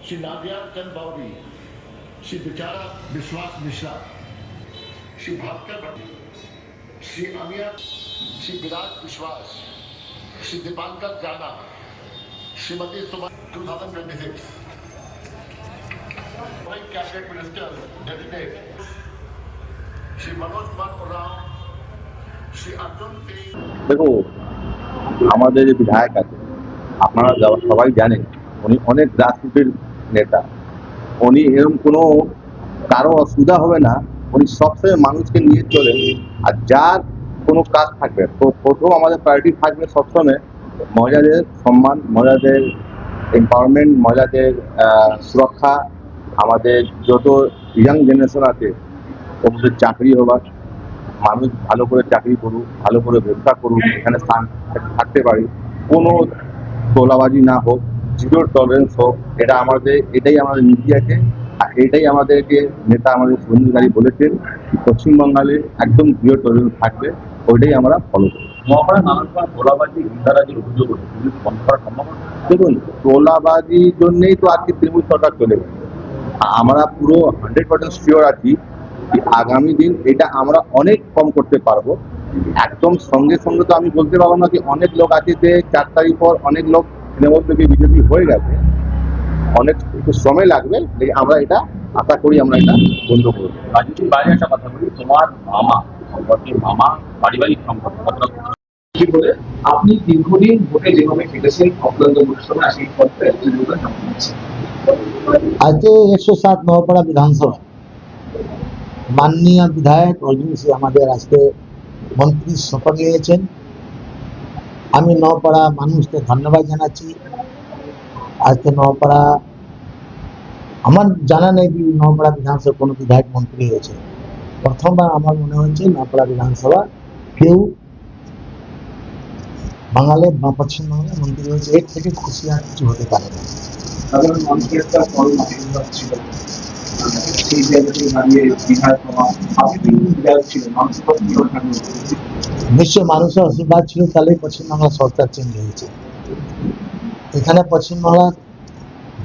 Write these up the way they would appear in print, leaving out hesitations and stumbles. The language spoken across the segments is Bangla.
श्री नादिया चंद बावरी, श्री बिचारा विश्वास मिश्रा, श्री भास्कर भट्ट, श्री अमिया, श्री विराज विश्वास, श्री दीपांकर जाना, Shrimati Suma 2026 cabinet minister designate Shri Manoj Kumar Oraon, Shri Arjun Singh. देखो আমাদের যে বিধায়ক আছে আপনারা সবাই জানেন উনি অনেক গ্রাসরুটের নেতা। উনি এরকম কোনো কারো অসুবিধা হবে না, উনি সবসময় মানুষকে নিয়ে চলেন। আর যার কোনো কাজ থাকবে তো প্রথম আমাদের প্রায়োরিটি থাকবে সবসময় মহিলাদের সম্মান, মহিলাদের এম্পাওয়ারমেন্ট, মহিলাদের সুরক্ষা। আমাদের যত ইয়াং জেনারেশন আছে ওদের চাকরি হবার, মানুষ ভালো করে চাকরি করুক, ভালো করে ব্যবসা করুক, এখানে স্থান থাকতে পারি, কোনো তোলাবাজি না হোক, জিরো টলারেন্স হোক। এটাই আমাদের নীতি আছে। আর এটাই আমাদেরকে নেতা আমাদের শুভেন্দু অধিকারী বলেছেন পশ্চিমবঙ্গে একদম জিরো টলারেন্স থাকবে, ওইটাই আমরা ফলো করি। মহাপাড়া নানান সময় তোলাবাজি হিংসারাজির অভিযোগ ওঠে, বন্ধ করার সম্ভব? দেখুন তোলাবাজির জন্যই তো আজকে তৃণমূল সরকার চলে গেছে। আমরা পুরো 100% শিওর আছি আগামী দিন এটা আমরা অনেক কম করতে পারবো। একদম সঙ্গে সঙ্গে তো আমি বলতে পারবো না, কি অনেক লোক আছে যে 4 তারিখ পর অনেক লোক তৃণমূল থেকে বিজেপি হয়ে গেছে, অনেক একটু সময় লাগবে। আমরা এটা আশা করি আমরা এটা বন্ধ করবো। রাজনীতির বাইরে একটা কথা বলি, তোমার মামা সম্পর্কে, মামা পারিবারিক সম্পর্ক কতটা কি বলে আপনি দীর্ঘদিন ভোটে যেভাবে কেটেছেন অক্লান্ত পরিশ্রমে আশীর্বাদ পত্রে आज 107 নওপাড়া বিধানসভা মাননীয় বিধায়ক অর্জুন সিং আমাদের আজকে মন্ত্রী শপথ নিয়েছেন। আমি নওপাড়া মানুষকে ধন্যবাদ জানাচ্ছি। আজকে নওপাড়া আমার জানা নেই যে নওপাড়া বিধানসভা কোনো বিধায়ক মন্ত্রী হয়েছে। প্রথমবার আমার মনে হচ্ছে নওপাড়া বিধানসভা কেউ বাঙালি বা পশ্চিমবঙ্গের মন্ত্রী হয়েছে। এর থেকে খুশি আর কিছু হতে পারে না। সাধারণ মানুষের একটা ফল আশীর্বাদ ছিল, সেই জায়গা থেকে দাঁড়িয়ে বিধায়ক আপনি বিধায়ক ছিলেন, মানুষের নিশ্চয় মানুষের আশীর্বাদ ছিল, তাহলেই পশ্চিমবাংলা সরকার চেঞ্জ হয়েছে। এখানে পশ্চিমবাংলা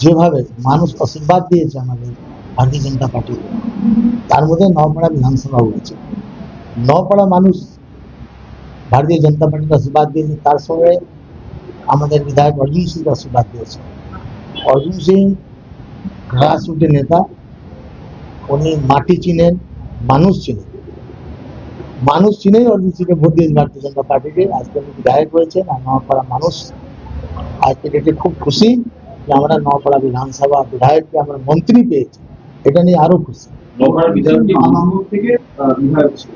যেভাবে মানুষ আশীর্বাদ দিয়েছে আমাদের ভারতীয় জনতা পার্টি, তার মধ্যে নওপাড়া বিধানসভা হয়েছে। নওপাড়া মানুষ ভারতীয় জনতা পার্টির আশীর্বাদ দিয়েছে, তার সঙ্গে আমাদের বিধায়ক অর্জুন সিং আশীর্বাদ দিয়েছে। অর্জুন সিং গ্রাসরুটের নেতা, উনি মাটি চিনেন, মানুষ চিনেন, মানুষ চিনেই অর্জুন সিংকে ভোট দিয়েছে ভারতীয় জনতা পার্টিকে। আজকে উনি বিধায়ক হয়েছেন। আর নওপাড়া মানুষ আজকে ডেটে খুব খুশি যে আমরা নওপাড়া বিধানসভা বিধায়ককে আমরা মন্ত্রী পেয়েছি, এটা নিয়ে আরো খুশি। নওপাড়া বিধায়ক থেকে বিধায়ক ছিল।